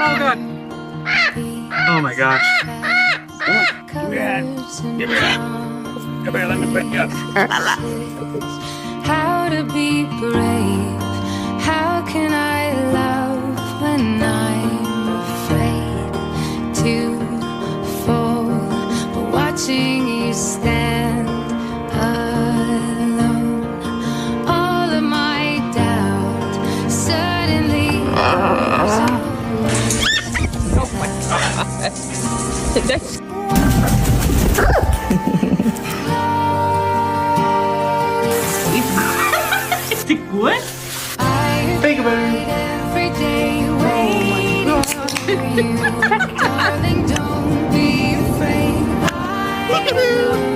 Oh god. Oh my gosh. Give me your hand. Give me your hand. Come here, let me pet you up. How to be brave? How can I love when I'm afraid to fall? But watching you stand alone, all of my doubt suddenly goes away. Stick what? Think about it. Every day waiting for you, darling. Don't be afraid. Look at him.